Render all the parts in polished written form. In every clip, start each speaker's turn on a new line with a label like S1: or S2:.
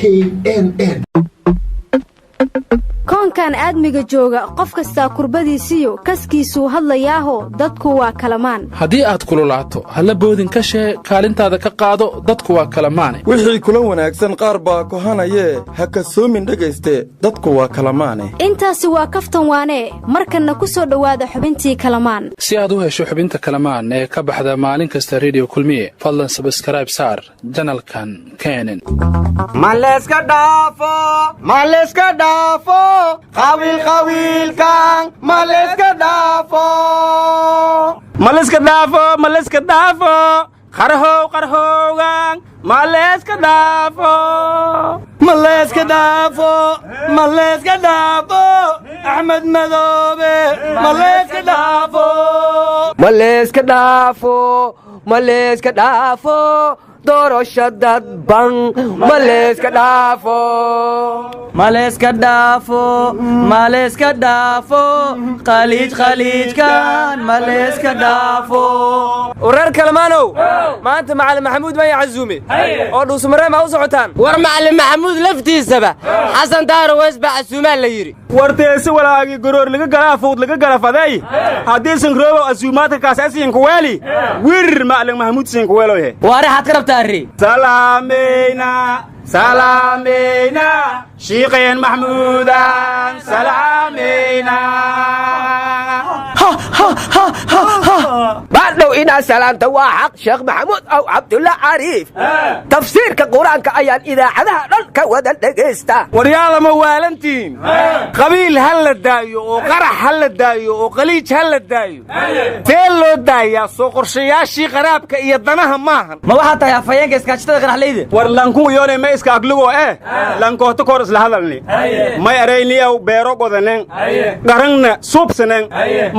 S1: KNN.
S2: koonkan aadmiga jooga qof kasta kurbadiisiyo kaskiisuu hadlayaaho dadku waa kalamaan
S3: haddii aad kululaato halla boodin ka shee kaalintaada ka qaado dadku waa kalamaane
S4: wixii kula wanaagsan qaar baa kohanayee ha kasoomin dhegayste dadku waa kalamaane
S2: intaasi waa kaftan waanee markanna ku soo dhowaada xubintii kalamaan
S3: si aad u hesho xubinta kalamaan ee ka baxda maalin kasta radio kulmiye fadlan subscribe saar janalkan KNN
S5: maleska dhaafo qawiil kan maleska dhaafo qarhowgan maleska dhaafo Ahmed Madoobe maleska dhaafo doorasho dadban maleska dhaafo khaliijkan maleska dhaafo warar kalmaanow maanta macallin maxamuud ma yacazume oo dhuusmareen ma u socotaan war macallin maxamuud laftiisaba xasan daaro weesba casuumaan la yiri warteesi walaagi goroor laga galaa fuud laga gala faday haddii san roobo casuumaadka kaas asiin ku weeli wir macallin maxamuud siin ku weelo yahay waare xad qarabtaa سلامينا شيخين محمودا سلامينا بعدو إنا سلامته وحق شيخ محمود أو عبد الله عريف تفسير كقرآن كأيان إذا عذا رلك ودل دقيستا ورياضة موالنتين قبيل هل الدايو وقرح هل الدايو وقليج هل الدايو تيلو الدايا سوقر شياشي غرابك إيضانها ماهن ما واحد يا فيانك اسكاشتة غرح ليدي ورلانكو يوني ما iska aglugo lankoota kor isla hadalni may arayniyow beero qodanen garanna suubsanen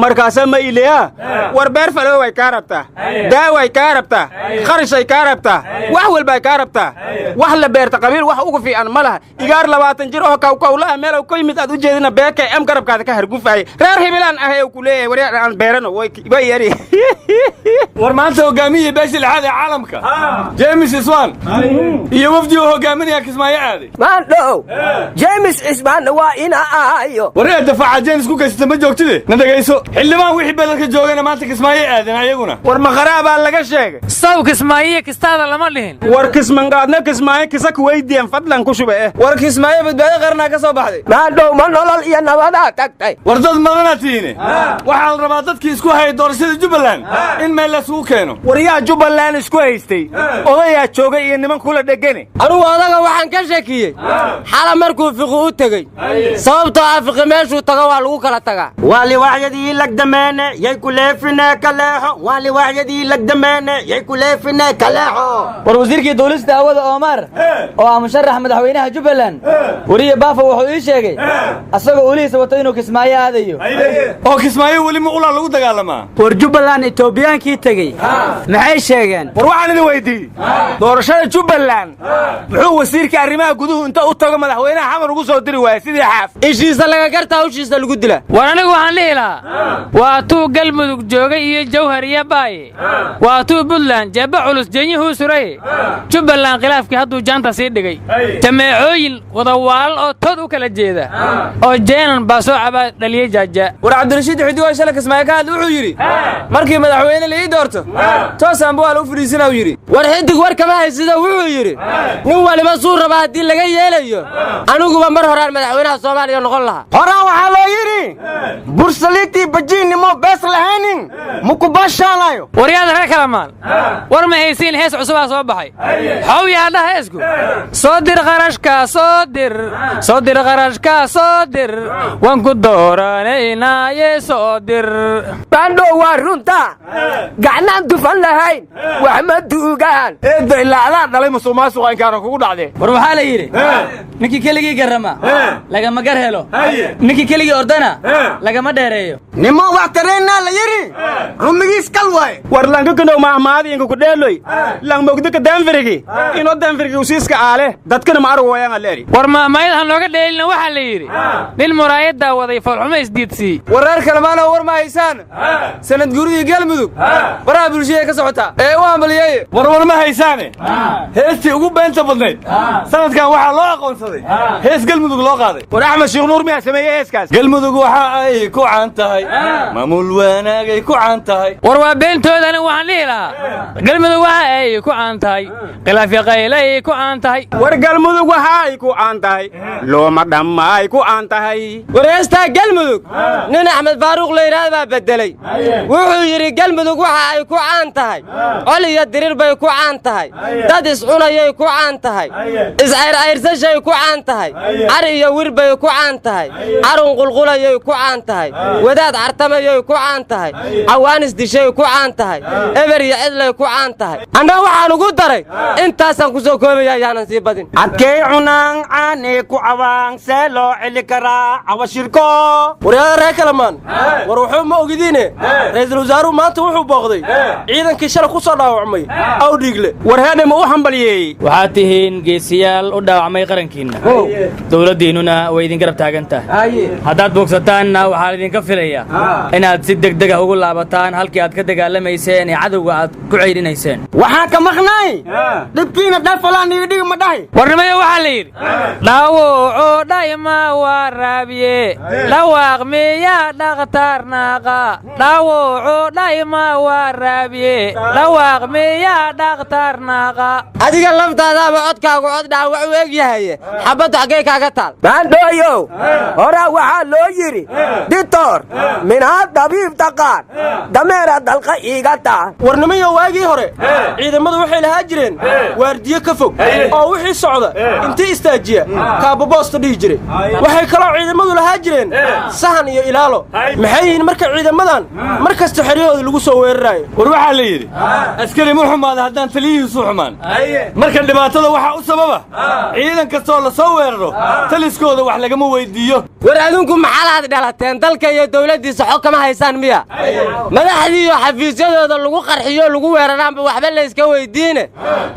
S5: markaasa ma ileya war beer falo way ka rabtaa daaway ka rabtaa qarishay ka rabtaa wax walba ka rabtaa wax la beerta qabiil wax ugu fiican malaha igaar 20 jir oo kawla meel oo yimid aad u jeedina beeka am garabkaada ka hargufay reer hibilan ah ee ku leeyahay war aan beerano way yari war maanta hogaamiye beeshil hada caalamka James Iswan iyo wafdi hogaamiye kismaayo aaday maandhow James Isman waa ina ahayo waree dafaaca James ku kaysata ma joogtide nadagayso xildhibaan wixii bedelka joogana maanta kismaayo aadan ayaguna war ma qaraaba laga sheegay saw kismaayo kistaada lama dhihin war kismangaadna kismaayo kisak weydiyan fadlan ku shubay war kismaayo badbaado qarna ka soo baxday maandhow ma nolol iyo nabada tagtay war dad madanaatiine waxa la rabaa dadkii isku hay doorashada Jubbaland in meel la soo keeno war yaa Jubbaland isku haystay odayaa joogay iyo niman kula dhagane adaga waxaan ka sheekiyay xala markuu fiqo u tagay sababtoo ah fiqo meeshuu tago waa lagu kala tagaa wali waxyadii lagdameene yay ku leefina kaleexo wali waxyadii lagdameene yay ku leefina kaleexo war wasiirkii dawladda awada Omar oo ah musharax madaxweynaha Jubbaland wariye baafa wuxuu ii sheegay asagoo uliisa wato inuu kismaayo aadayo oo kismaayo wali ma ula lagu dagaalamaa war Jubbaland Ethiopiankii tagay maxay sheegeen war waxaan idin weydiiyay doorashada Jubbaland wasiirka arrimaha guduhu inta u tago madaxweynaha xamar ugu soo diri waayay sidii xaaf ishiisa laga gartaa ushiisa lagu dila war anigu waxaan leeyahay waa tuu galmudug joogay iyo jawhar iyo baaye waa tuu Puntland jaba culus jeenyuhu suray Jubbaland khilaafkii hadduu jaanta sii dhigay jameecooyin wadawaal oo tood u kala jeeda oo jeenan baaso caba dhaliyay jaaja war Cabdirashiid Xidigo shalaka Ismaaciil wuxuu yiri markii madaxweyne la ii doorto toosan buu u fariisinaw yiri war xidig war kama haysida wuxuu yiri nin waliba suu raba hadii laga yeelayo aniguba mar horaan madaxweynaha Soomaaliya noqon lahaa horaan waxa loo yiri bursaliti bajinimo bes lahaynin mukubashanayo wariyada reer kalamaan war ma haysiin hees cusub soo baxay xaw yaada heesku soo dir qarashka soo dir qarashka soo dir waan ku dooranayna soo dir bando waa runta gacnaan dufan lahayn wax ma duugaan ilaada dhalay musuqmaasuqa in kaana kugu dhacday war waxa la yiri ninkii keligii garama laga ma gar helo ninkii keligii ordana laga ma dheereeyo nimo wax tarayna waxaa la yidhi rumigiis kal waay war lankakanow maahmaadiinka ku dheeloy langmogdika danfirigi inoo danfirigi usiiska aale dadkana ma argoyaan leeri
S1: war maahmaayad ha nooga dheelina waxaa la yidhi nin muraayad daawaday foolxumo isdiidsii
S6: wareer kalemaana war ma haysaan sanad guuridii galmudug baraha bulshada ka socotaa ee u hambaliyey
S7: war ma haysaane heestii ugu beenta badnayd sanadkan waxaa loo aqoonsaday hees galmudug loo qaaday
S5: war axmed sheekh nuur miyaa sameeyey heeskaas
S7: galmudug waxa ay ku caan tahay maamul wanaagay ku caan tahay
S1: war waa beentooda anigu waxaan dhihi lahaa galmudug waxa ay ku caan tahay khilaafya qaylay ku caan tahay
S5: war galmudug waxa ay ku caan tahay looma dhamma ay ku caan tahay
S6: war heestaa galmudug nin axmed faaruuq la yidhaahda baa beddelay wuxuu yidhi galmudug waxa ay ku caan tahay col iyo diriir bay ku caan tahay dad iscunayay ku caan tahay iscayrcayrsashay ku caan tahay car iyo wir bay ku caan tahay carun qulqulayay ku caan tahay wadaad cartamayay ku caan tahay cawaanis dishay ku caan tahay eber iyo cidlay ku caan tahay anna waxaan ugu daray intaasaan ku soo koobaya ayaanan sii badin
S5: adkay cunaan caane ku cawaan see loo celi karaa cawashirko
S6: waryaada reer kalamaan war wuxuu ma ogidiine ra'iisul wasaaruhu maanta wuxuu booqday ciidankii shalay ku soo dhaawacmay awdhiigle
S5: war heedhe ma u hambaliyey
S1: waxaad tihiin geesiyaal u dhaawacmay qarankiinna dowladdiinnuna way idin garab taagan tahay haddaad bogsataanna waxaa idinka filayaa inaad si degdeg ah ugu laabataan halkii aad ka dagaalamayseen ee cadowga aad ku ceydhinayseen
S5: waxaa ka maqnay dhibkiina dhafalaan iidhigi ma dhahay
S1: warnimayo waxaa la yidhi dhaawoco dhayma waraabiye dhawaaq miyaa dhakhtarnaaqa dhaawoco dhayma waraabiye dhawaaq miyaa dhakhtarnaaqa
S6: adiga laftaadaaba codkaagu cod dhaawac u eg yahaye xabaddu xaggee kaaga taal
S5: baandhooyow horaa waxaa loo yidhi ditoor minaad dabiib taqaan dameera dalqa iiga taa
S6: warnimayo waagii hore ciidamadu waxay lahaa jireen waardiye ka fog oo wixii socda intii istaajiya kaababoosta dhihi jiray waxay kaloo ciidamadu lahaa jireen sahan iyo ilaalo maxay yihiin marka ciidamadan mar kasta xeryahooda lagu soo weeraraayo
S7: war waxaa la yidhi askari ma xumaada haddaan taliyihiisu xumaan marka dhibaatada waxaa u sababa ciidan kastoo la soo weeraro taliskooda wax lagama weyddiiyo
S6: war adinku maxaalaad dhalateen dalka iyo dawladdiisa xog kama haysaan miya madaxdii iyo xafiisyadooda lagu qarxiyo lagu weeraraanba waxba layska weyddiine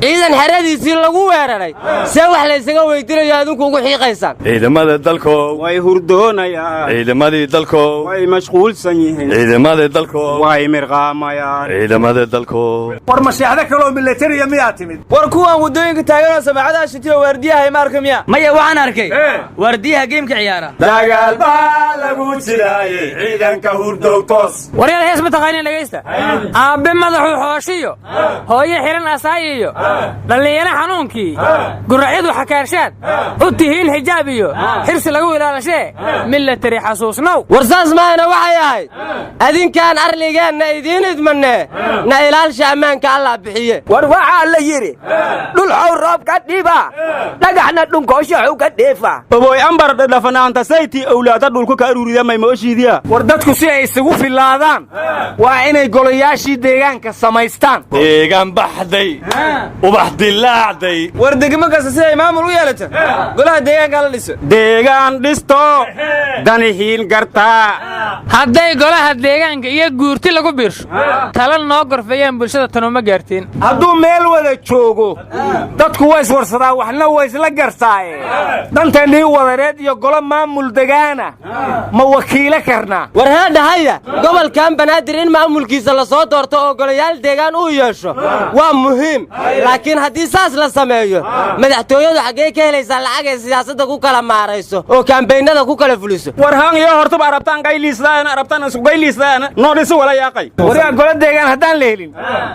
S6: ciidan xeradiisii lagu weeraray see wax laysaga weyddiinayo adinku ugu xiiqaysaan
S7: ciidamada dalkoo
S5: way hurdoonayaan
S7: ciidamadii dalkoo
S5: way mashquulsan yihiin
S7: ciidamadii dalkoo
S5: way mirqaamayaan
S7: ciidamadii dalkoo
S5: war mashaexda kaloo milatariya miyaa timid
S6: war kuwaan waddooyinka taaganoo samaacadaha shitiyo waardiyaha ma arka miya
S1: maya waxaan arkay waardiyaha geemka ciyaara
S7: dagaal baa lagu jiraayey ciidanka hurdow toos
S1: waryaal hees ma taqaaniin dhegaysta aabbe madaxuu xooshiyo hooyo xihan asaayiyo dhallinyaro xanuunkii guracyadu xakaarshaad u tihiin xijaab iyo xirsi lagu ilaalashee milatari xasuusnow
S6: war saas maahana waxay ahayd adinkaan arligeenna idiin idmannee na ilaalsha ammaanka allah bixiye
S5: war waxaa la yidhi dhulxow roob ka dhiba dhagaxna dhunkooshaxu ka dheefa oboy ambar dhafanaanta saytii owlaada dhulku ka aruurida maymooshiidiya war dadku si ay isugu filaadaan waa inay golayaashii deegaanka samaystaan
S7: deegaan baxday ubax dilaacday
S6: war degmo kasta si ay maamul u yeelata golaha deegaanka la dhiso
S5: deegaan dhisto danihiin gartaa
S1: hadday golaha deegaanka iyo guurti lagu biirsho tala noo gorfeeyaan bulshada tanuma gaartiin
S5: hadduu meel wada joogo dadku waa iswarsadaa waxna waa isla garsaaye dantannii wadareed iyo golo maamul degaana ma wakiilo karnaa
S6: war heedhahaya gobolkan banaadir in maamulkiisa la soo doorto oo golayaal deegaan uu yeesho waa muhiim laakiin haddii saas la sameeyo madaxtooyadu xaggee ka helaysaa lacag ay siyaasadda ku kala maarayso oo kaambaynada ku kala fuliso
S5: war haan iyo hortaba arabtaan qayliisdaana arabtaan isugayliisdaana noodhisu wala yaaqay waryaa golo deegaan haddaan la helin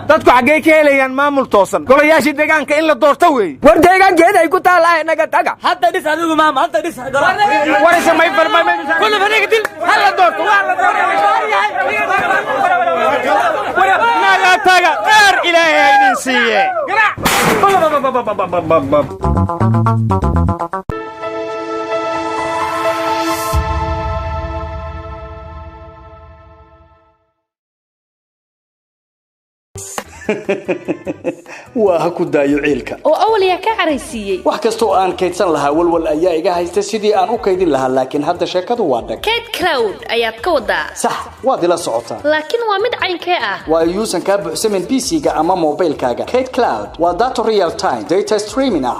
S5: dadku xaggee ka helayaan maamul toosan golayaashii deegaanka in la doorto weeye war deegaankeeda ay ku taallaahe naga taga hadda dhis adigu maama hadda dhis warisa may kullu fariiq dil hala doorto waa la naga taga qaar ilaahay idin siiye
S8: waa ha ku daayo ciilka
S9: oo awliya ka caraysiiyay
S8: wax kasta oo aan kaydsan lahaa walwal ayaa iga haysta sidii aan u kaydin lahaa laakiin hadda sheekadu waa dhag
S9: Kate Cloud ayaad ka wadaa
S8: sax waad ila socotaa
S9: laakiin waa mid caynkee ah
S8: waa yuusan ka buuxsamin PC-ga ama mobilkaaga Kate Cloud waa data real time data streaming ah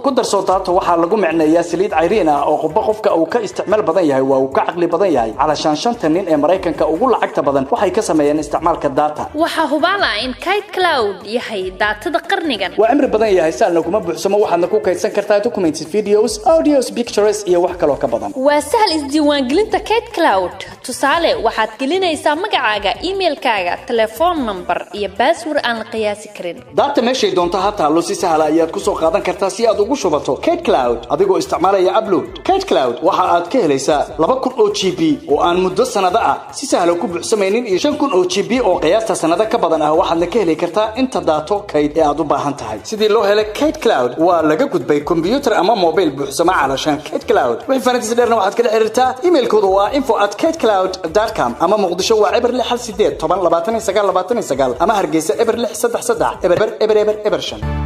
S8: ku darso data waxaa lagu macneeyaa saliid cayriin ah oo qofka uu ka isticmaal badan yahay waa uu ka caqli badan yahay علشان شنطة nin ee Mareykanka ugu lacagta badan waxay ka sameeyeen isticmaalka data
S9: waxa hubaala in Kate Cloud yahay daatada qarnigan
S8: waa amri badan yahay saalna kuma buuxsamo waxaadna ku kaydsan kartaa documents videos audios pictures iyo wax kale oo ka badan
S9: waa sahal isdiiwaangelinta Kate Cloud tusaale waxaad gelinaysaa magacaaga emailkaaga telephone number iyo password aan la qiyaasi karin
S8: data meeshay doonto ha taalo si sahal ah ayaad ku soo qaadan kartaa si aad ugu shubato Kate Cloud adigoo isticmaalaya upload Kate Cloud waxa aad ka helaysaa 2,000 GB oo aan muddo sanado ah si sahal ku buuxsamaynin iyo 5,000 GB oo qiyaasta sanado ka badan ah waxaadna ka heli kartaa inta daato kayd ee aad u baahan tahay sidii loo helay Kate Cloud waa laga gudbay computer ama mobile buuxsama علشان Kate Cloud wixii farantiis dheerna waxaad kala xiriirtaa emailkooda waa info@katecloud.com ama muqdisho waa eber 68 10 29 29 ama hargeysa eber 633 eber 5